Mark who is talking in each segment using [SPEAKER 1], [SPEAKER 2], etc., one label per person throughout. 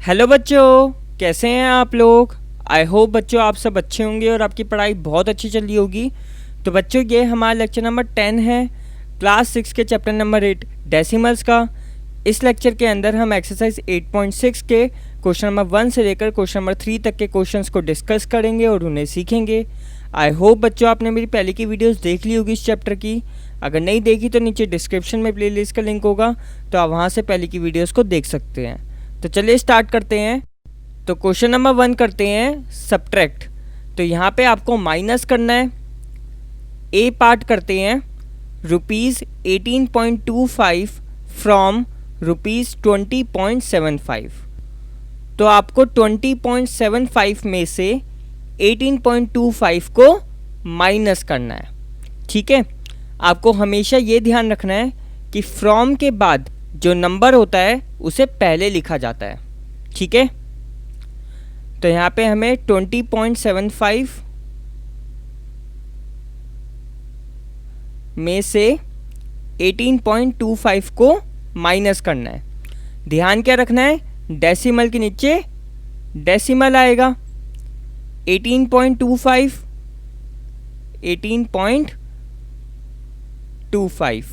[SPEAKER 1] Hello बच्चों, कैसे हैं आप लोग। आई होप बच्चों आप सब अच्छे होंगे और आपकी पढ़ाई बहुत अच्छी चल रही होगी। तो बच्चों ये हमारा लेक्चर नंबर 10 है, क्लास 6 के चैप्टर नंबर 8 डेसिमल्स का। इस लेक्चर के अंदर हम एक्सरसाइज 8.6 के क्वेश्चन नंबर 1 से लेकर क्वेश्चन नंबर 3 तक के क्वेश्चंस को डिस्कस करेंगे और उन्हें सीखेंगे। आई होप बच्चों आपने मेरी पहले की वीडियोस देख ली होगी इस चैप्टर की। अगर नहीं देखी तो नीचे डिस्क्रिप्शन में प्लेलिस्ट का लिंक होगा, तो आप वहाँ से पहले की वीडियोस को देख सकते हैं। तो चलिए स्टार्ट करते हैं। तो क्वेश्चन नंबर 1 करते हैं सब्ट्रैक्ट। तो यहाँ पे आपको माइनस करना है। ए पार्ट करते हैं ₹18.25 फ्रॉम ₹20.75। तो आपको 20.75 में से 18.25 को माइनस करना है। ठीक है, आपको हमेशा ये ध्यान रखना है कि फ्रॉम के बाद जो नंबर होता है उसे पहले लिखा जाता है। ठीक है, तो यहाँ पे हमें 20.75 में से 18.25 को माइनस करना है। ध्यान क्या रखना है, डेसिमल के नीचे डेसिमल आएगा। 18.25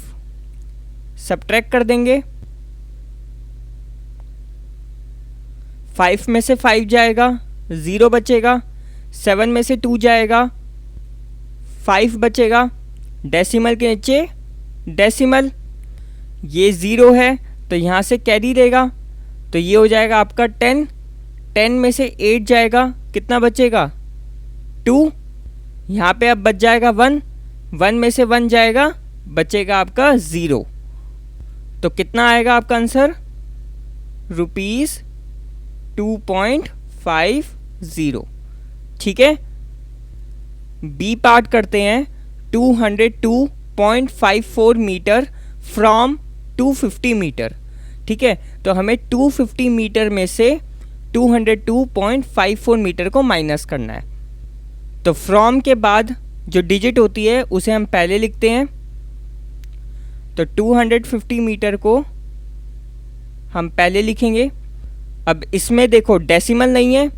[SPEAKER 1] सब्ट्रैक्ट कर देंगे। 5 में से 5 जाएगा, 0 बचेगा। 7 में से 2 जाएगा, 5 बचेगा। डेसिमल के नीचे डेसिमल, ये 0 है तो यहाँ से कैरी देगा, तो ये हो जाएगा आपका 10। 10 में से 8 जाएगा, कितना बचेगा 2। यहाँ पे अब बच जाएगा 1। 1 में से 1 जाएगा, बचेगा आपका 0। तो कितना आएगा आपका आंसर, ₹2.50। ठीक है, बी पार्ट करते हैं 202.54 मीटर फ्रॉम 250 मीटर। ठीक है, तो हमें 250 मीटर में से 202.54 मीटर को माइनस करना है। तो फ्रॉम के बाद जो डिजिट होती है उसे हम पहले लिखते हैं। तो 250 मीटर को हम पहले लिखेंगे। अब इसमें देखो डेसिमल नहीं है,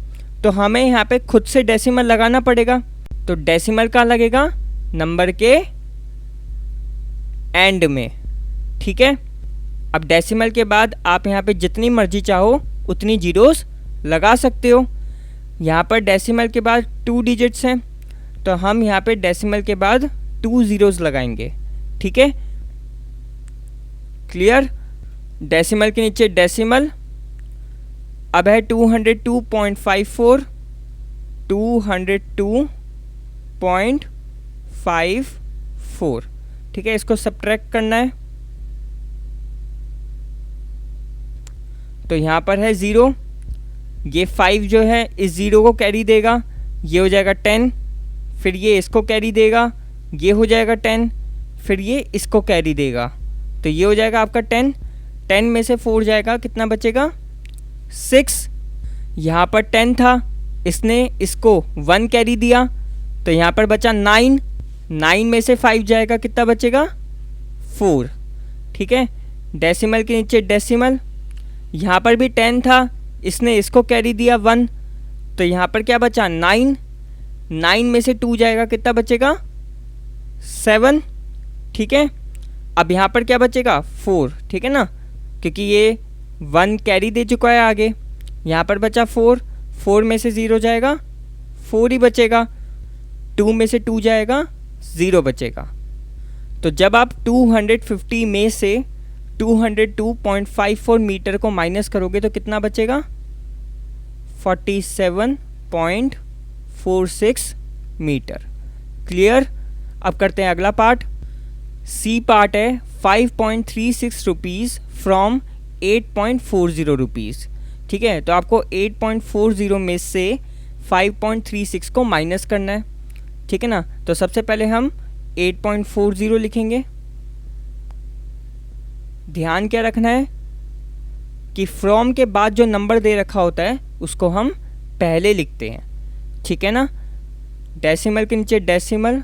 [SPEAKER 1] तो हमें यहाँ पे खुद से डेसिमल लगाना पड़ेगा। तो डेसिमल कहाँ लगेगा, नंबर के एंड में। ठीक है, अब डेसिमल के बाद आप यहाँ पे जितनी मर्जी चाहो उतनी जीरोस लगा सकते हो। यहाँ पर डेसिमल के बाद 2 डिजिट्स हैं, तो हम यहाँ पे डेसिमल के बाद 2 ज़ीरोज़ लगाएंगे। ठीक है, क्लियर। डेसिमल के नीचे डेसिमल। अब है 202.54, 202.54। ठीक है, इसको सब्ट्रैक्ट करना है। तो यहाँ पर है 0, ये 5 जो है इस 0 को कैरी देगा, ये हो जाएगा 10। फिर ये इसको कैरी देगा, ये हो जाएगा 10। फिर ये इसको कैरी देगा, तो ये हो जाएगा आपका 10। 10 में से 4 जाएगा, कितना बचेगा 6। यहाँ पर 10 था, इसने इसको 1 कैरी दिया, तो यहाँ पर बचा 9। 9 में से 5 जाएगा, कितना बचेगा 4। ठीक है, डेसिमल के नीचे डेसिमल। यहाँ पर भी 10 था, इसने इसको कैरी दिया 1, तो यहाँ पर क्या बचा 9। 9 में से 2 जाएगा, कितना बचेगा 7। ठीक है, अब यहाँ पर क्या बचेगा 4। ठीक है ना, क्योंकि ये 1 कैरी दे चुका है आगे। यहाँ पर बचा 4। 4 में से 0 जाएगा, 4 ही बचेगा। 2 में से 2 जाएगा, 0 बचेगा। तो जब आप 250 में से 202.54 मीटर को माइनस करोगे तो कितना बचेगा 47.46 मीटर। क्लियर। अब करते हैं अगला पार्ट। सी पार्ट है 5.36 रुपीज़ फ्रॉम 8.40 रुपीज़। ठीक है, तो आपको 8.40 में से 5.36 को माइनस करना है। ठीक है ना, तो सबसे पहले हम 8.40 लिखेंगे। ध्यान क्या रखना है कि फ्रॉम के बाद जो नंबर दे रखा होता है उसको हम पहले लिखते हैं। ठीक है ना, डेसिमल के नीचे डेसिमल।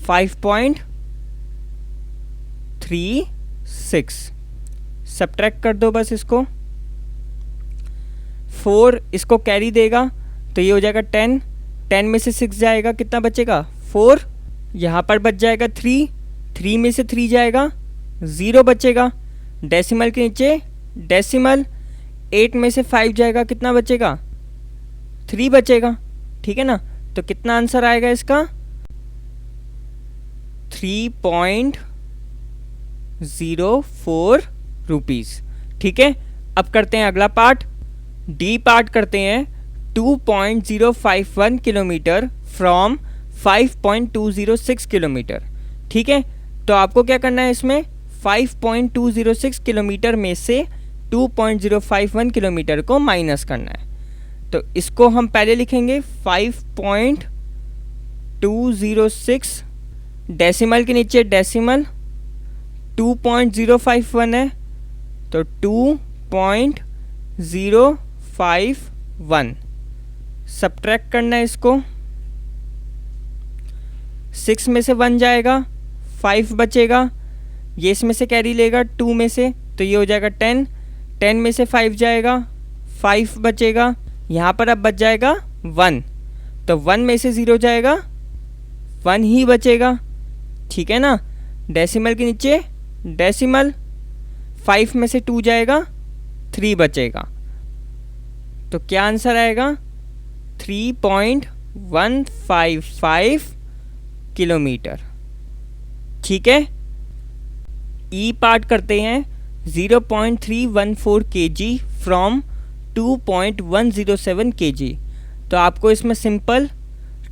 [SPEAKER 1] 5.36 सब्ट्रैक्ट कर दो बस इसको। 4 इसको कैरी देगा तो ये हो जाएगा 10, 10 में से 6 जाएगा, कितना बचेगा 4, यहाँ पर बच जाएगा 3, 3 में से 3 जाएगा 0 बचेगा, डेसिमल के नीचे डेसिमल, 8 में से 5 जाएगा, कितना बचेगा 3 बचेगा, ठीक है ना। तो कितना आंसर आएगा इसका 3.04 रुपीज़, ठीक है। अब करते हैं अगला पार्ट, डी पार्ट करते हैं 2.051 किलोमीटर फ्रॉम 5.206 किलोमीटर, ठीक है। तो आपको क्या करना है इसमें 5.206 किलोमीटर में से 2.051 किलोमीटर को माइनस करना है। तो इसको हम पहले लिखेंगे 5.206, डेसिमल के नीचे डेसिमल, 2.051 है तो 2.051 सब्ट्रैक्ट करना है इसको, 6 में से 1 जाएगा, 5 बचेगा, ये इसमें से कैरी लेगा 2 में से तो ये हो जाएगा 10, 10 में से 5 जाएगा, 5 बचेगा, यहाँ पर अब बच जाएगा 1, तो 1 में से 0 जाएगा, 1 ही बचेगा, ठीक है ना। डेसिमल के नीचे डेसिमल, 5 में से 2 जाएगा, 3 बचेगा, तो क्या आंसर आएगा 3.155 किलोमीटर, ठीक है। ई पार्ट करते हैं 0.314 kg फ्रॉम 2.107 kg। तो आपको इसमें सिंपल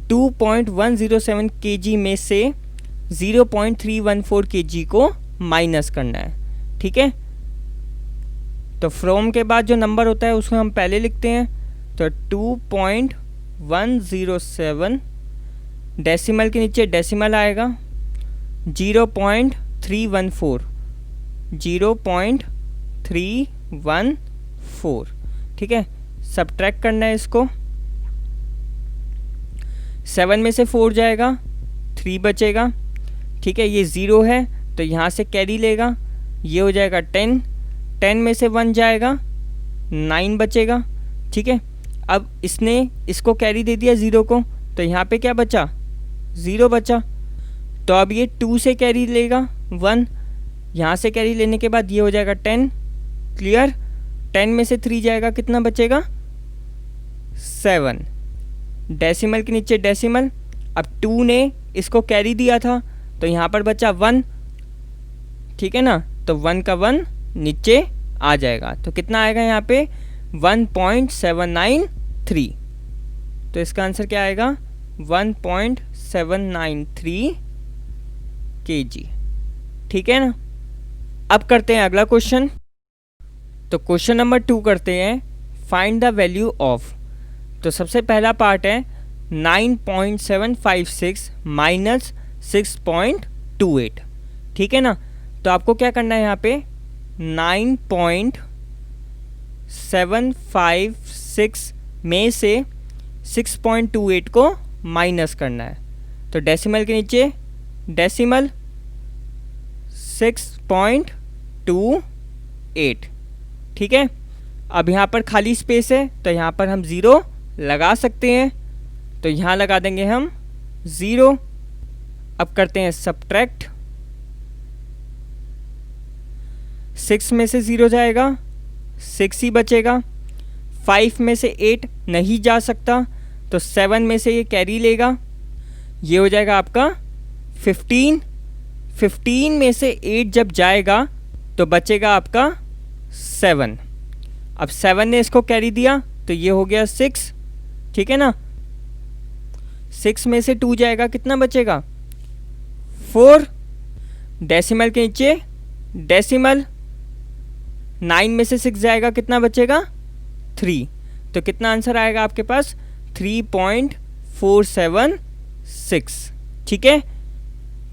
[SPEAKER 1] 2.107 kg में से 0.314 kg को माइनस करना है, ठीक है। तो फ्रॉम के बाद जो नंबर होता है उसको हम पहले लिखते हैं, तो 2.107, डेसिमल के नीचे डेसिमल आएगा 0.314, 0.314, ठीक है। सब्ट्रैक्ट करना है इसको, 7 में से 4 जाएगा, 3 बचेगा, ठीक है। ये 0 है तो यहाँ से कैरी लेगा, ये हो जाएगा 10, 10 में से 1 जाएगा, 9 बचेगा, ठीक है। अब इसने इसको कैरी दे दिया 0 को तो यहाँ पे क्या बचा 0 बचा, तो अब ये 2 से कैरी लेगा 1, यहाँ से कैरी लेने के बाद ये हो जाएगा 10, क्लियर। 10 में से 3 जाएगा, कितना बचेगा 7, डेसिमल के नीचे डेसिमल, अब 2 ने इसको कैरी दिया था तो यहाँ पर बचा 1, ठीक है ना। तो 1 का 1 नीचे आ जाएगा, तो कितना आएगा यहाँ पे 1.793, तो इसका आंसर क्या आएगा 1.793 kg, ठीक है ना। अब करते हैं अगला क्वेश्चन, तो क्वेश्चन नंबर 2 करते हैं फाइंड द वैल्यू ऑफ। तो सबसे पहला पार्ट है 9.756 माइनस 6.28, ठीक है ना। तो आपको क्या करना है यहाँ पे 9.756 में से 6.28 को माइनस करना है, तो डेसिमल के नीचे डेसिमल 6.28, ठीक है। अब यहाँ पर खाली स्पेस है तो यहाँ पर हम 0 लगा सकते हैं, तो यहाँ लगा देंगे हम 0। अब करते हैं सब्ट्रैक्ट, 6 में से 0 जाएगा, 6 ही बचेगा, 5 में से 8 नहीं जा सकता तो 7 में से ये कैरी लेगा, ये हो जाएगा आपका 15, 15 में से 8 जब जाएगा तो बचेगा आपका 7। अब 7 ने इसको कैरी दिया तो ये हो गया 6, ठीक है ना। 6 में से 2 जाएगा, कितना बचेगा 4, डेसिमल के नीचे डेसिमल, 9 में से 6 जाएगा, कितना बचेगा 3, तो कितना आंसर आएगा आपके पास 3.476, ठीक है।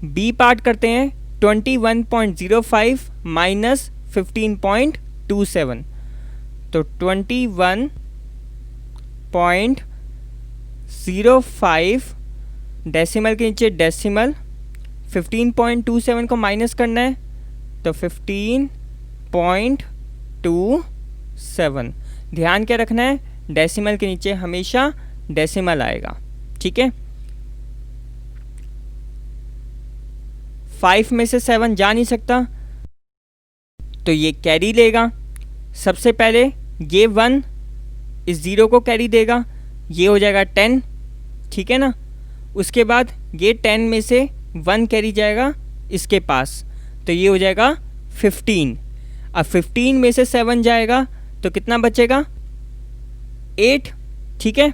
[SPEAKER 1] बी पार्ट करते हैं 21.05 माइनस 15.27, तो 21.05 डेसिमल के नीचे डेसिमल, 15.27 को माइनस करना है तो 15.27, ध्यान क्या रखना है डेसिमल के नीचे हमेशा डेसिमल आएगा, ठीक है। 5 में से 7 जा नहीं सकता, तो ये कैरी लेगा। सबसे पहले ये 1 इस 0 को कैरी देगा, ये हो जाएगा 10, ठीक है ना। उसके बाद ये 10 में से 1 कैरी जाएगा इसके पास, तो ये हो जाएगा 15। अब 15 में से 7 जाएगा तो कितना बचेगा, 8, ठीक है।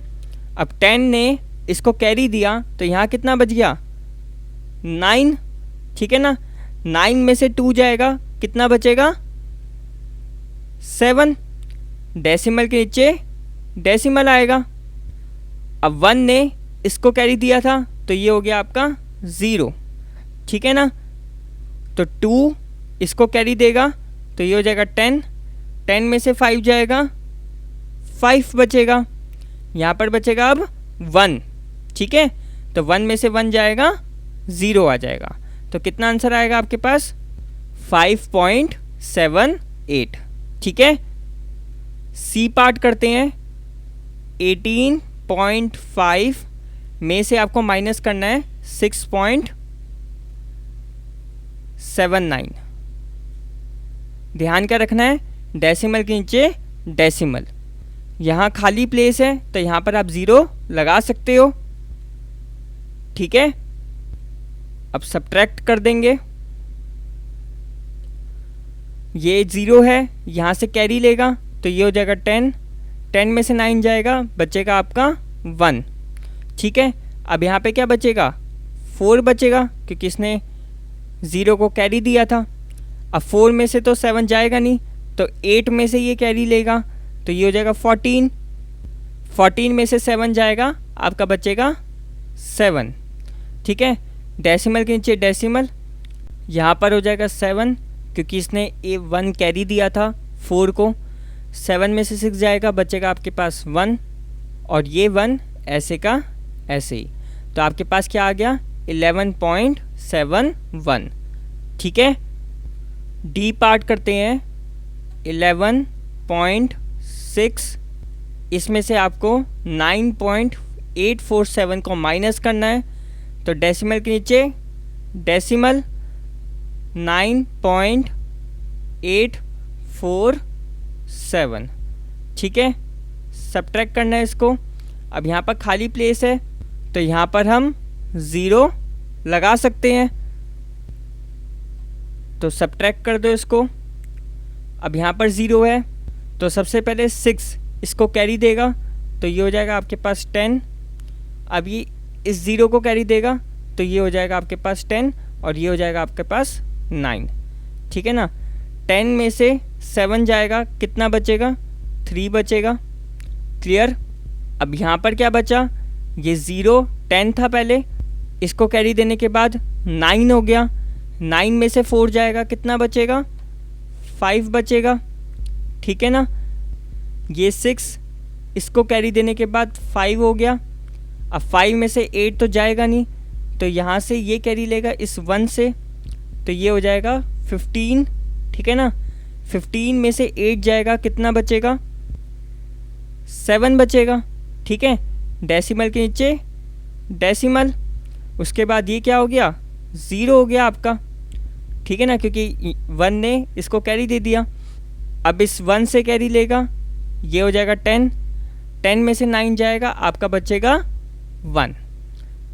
[SPEAKER 1] अब 10 ने इसको कैरी दिया तो यहाँ कितना बच गया, 9, ठीक है ना। 9 में से 2 जाएगा, कितना बचेगा, 7। डेसिमल के नीचे डेसिमल आएगा। अब 1 ने इसको कैरी दिया था तो ये हो गया आपका 0, ठीक है ना। तो 2 इसको कैरी देगा तो ये हो जाएगा 10। 10 में से 5 जाएगा, 5 बचेगा। यहाँ पर बचेगा अब 1, ठीक है। तो 1 में से 1 जाएगा, 0 आ जाएगा। तो कितना आंसर आएगा आपके पास, 5.78, ठीक है। सी पार्ट करते हैं। 18.5 में से आपको माइनस करना है 6.79। ध्यान क्या रखना है, डेसिमल के नीचे डेसिमल। यहाँ खाली प्लेस है तो यहाँ पर आप 0 लगा सकते हो, ठीक है। अब सब्ट्रैक्ट कर देंगे। ये 0 है, यहाँ से कैरी लेगा तो ये हो जाएगा 10। 10 में से 9 जाएगा, बचेगा आपका 1, ठीक है। अब यहाँ पे क्या बचेगा, 4 बचेगा क्योंकि इसने 0 को कैरी दिया था। अब 4 में से तो 7 जाएगा नहीं, तो 8 में से ये कैरी लेगा तो ये हो जाएगा 14। 14 में से 7 जाएगा, आपका बचेगा 7, ठीक है। डेसिमल के नीचे डेसिमल, यहाँ पर हो जाएगा 7 क्योंकि इसने 1 कैरी दिया था 4 को। 7 में से 6 जाएगा, बचेगा आपके पास 1, और ये 1 ऐसे का ऐसे ही। तो आपके पास क्या आ गया, 11.71, ठीक है। डी पार्ट करते हैं। 11.6, इसमें से आपको 9.847 को माइनस करना है, तो डेसिमल के नीचे डेसिमल 9.847, ठीक है। सब्ट्रैक्ट करना है इसको। अब यहाँ पर खाली प्लेस है तो यहाँ पर हम 0 लगा सकते हैं, तो सब्ट्रैक्ट कर दो इसको। अब यहाँ पर 0 है तो सबसे पहले 6 इसको कैरी देगा तो ये हो जाएगा आपके पास 10। अब ये इस 0 को कैरी देगा तो ये हो जाएगा आपके पास 10, और ये हो जाएगा आपके पास 9, ठीक है ना। 10 में से 7 जाएगा, कितना बचेगा, 3 बचेगा, क्लियर। अब यहाँ पर क्या बचा, ये 0 10 था पहले, इसको कैरी देने के बाद 9 हो गया। 9 में से 4 जाएगा, कितना बचेगा, 5 बचेगा, ठीक है ना। ये 6 इसको कैरी देने के बाद 5 हो गया। अब 5 में से 8 तो जाएगा नहीं, तो यहाँ से ये कैरी लेगा इस 1 से, तो ये हो जाएगा 15, ठीक है ना। 15 में से 8 जाएगा, कितना बचेगा, 7 बचेगा, ठीक है। डेसिमल के नीचे डेसिमल, उसके बाद ये क्या हो गया, 0 हो गया आपका, ठीक है ना, क्योंकि 1 ने इसको कैरी दे दिया। अब इस 1 से कैरी लेगा, ये हो जाएगा 10। 10 में से 9 जाएगा, आपका बचेगा 1,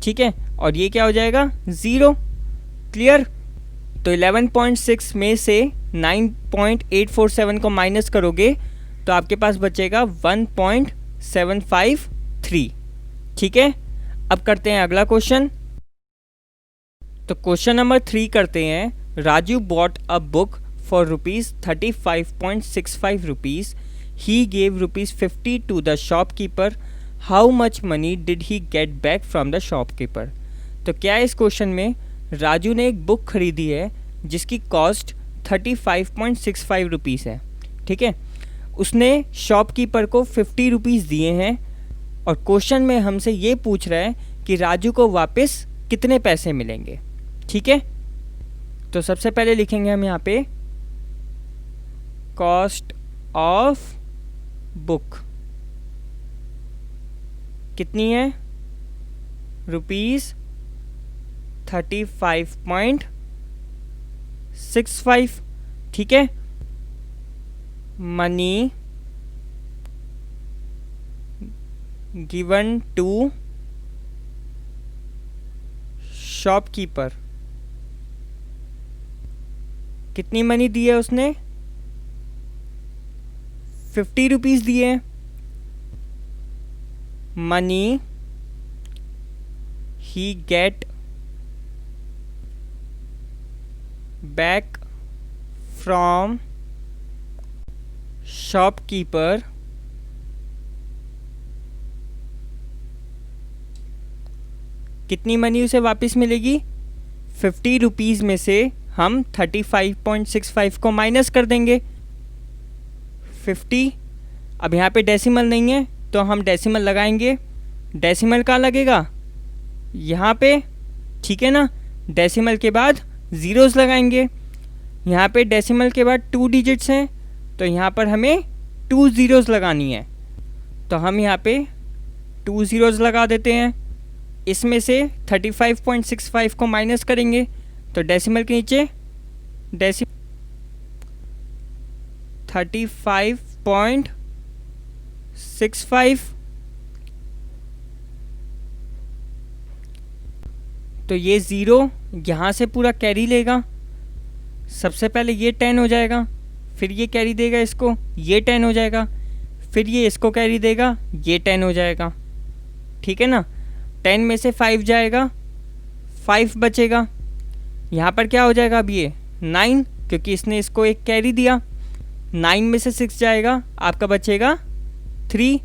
[SPEAKER 1] ठीक है। और ये क्या हो जाएगा, 0, क्लियर। तो 11.6 में से 9.847 को माइनस करोगे तो आपके पास बचेगा 1.753, ठीक है। अब करते हैं अगला क्वेश्चन। तो क्वेश्चन नंबर 3 करते हैं। Raju bought a book for ₹35.65 rupees. He gave ₹50 to the shopkeeper. How much money did he get back from the shopkeeper? तो क्या इस क्वेश्चन में राजू ने एक बुक खरीदी है जिसकी कॉस्ट 35.65 रुपीज़ है, ठीक है। उसने शॉपकीपर को 50 रुपीज़ दिए हैं और क्वेश्चन में हमसे ये पूछ रहा है कि राजू को वापस कितने पैसे मिलेंगे, ठीक है। तो सबसे पहले लिखेंगे हम यहाँ पे कॉस्ट ऑफ बुक, कितनी है, ₹35.65। ठीक है, मनी गिवन टू शॉपकीपर, कितनी मनी दी है उसने, 50 रुपीज़ दिए हैं। Money he get back from shopkeeper कितनी मनी उसे वापस मिलेगी, 50 रुपीज़ में से हम 35.65 को माइनस कर देंगे 50। अब यहाँ पे डेसिमल नहीं है तो हम डेसिमल लगाएंगे। डेसिमल कहाँ लगेगा, यहाँ पे, ठीक है ना। डेसिमल के बाद ज़ीरोज़ लगाएंगे। यहाँ पे डेसिमल के बाद 2 डिजिट्स हैं तो यहाँ पर हमें 2 ज़ीरोज़ लगानी है, तो हम यहाँ पे 2 ज़ीरोज़ लगा देते हैं। इसमें से 35.65 को माइनस करेंगे तो डेसिमल के नीचे 35.65, तो ये ज़ीरो यहाँ से पूरा कैरी लेगा। सबसे पहले ये 10 हो जाएगा, फिर ये कैरी देगा इसको, ये 10 हो जाएगा, फिर ये इसको कैरी देगा, ये 10 हो जाएगा। ठीक है ना। 10 में से 5 जाएगा, 5 बचेगा। यहाँ पर क्या हो जाएगा अब ये 9, क्योंकि इसने इसको एक कैरी दिया। 9 में से 6 जाएगा, आपका बचेगा 3।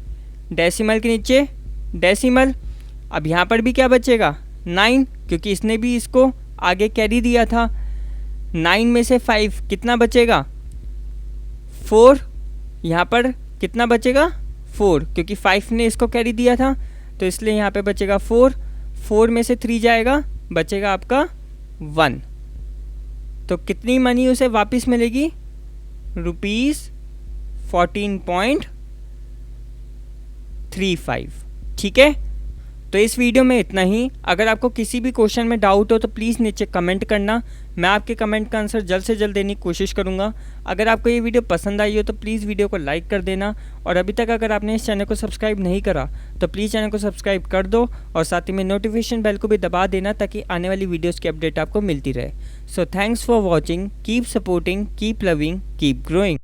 [SPEAKER 1] डेसिमल के नीचे डेसिमल। अब यहाँ पर भी क्या बचेगा 9, क्योंकि इसने भी इसको आगे कैरी दिया था। 9 में से 5 कितना बचेगा 4। यहाँ पर कितना बचेगा 4, क्योंकि 5 ने इसको कैरी दिया था तो इसलिए यहाँ पे बचेगा 4। 4 में से 3 जाएगा, बचेगा आपका 1। तो कितनी मनी उसे वापस मिलेगी, ₹14.35। ठीक है। तो इस वीडियो में इतना ही। अगर आपको किसी भी क्वेश्चन में डाउट हो तो प्लीज़ नीचे कमेंट करना, मैं आपके कमेंट का आंसर जल्द से जल्द देने की कोशिश करूंगा। अगर आपको ये वीडियो पसंद आई हो तो प्लीज़ वीडियो को लाइक कर देना, और अभी तक अगर आपने इस चैनल को सब्सक्राइब नहीं करा तो प्लीज़ चैनल को सब्सक्राइब कर दो, और साथ ही में नोटिफिकेशन बेल को भी दबा देना ताकि आने वाली वीडियोज़ की अपडेट आपको मिलती रहे। So thanks for watching, keep supporting, keep loving, keep growing.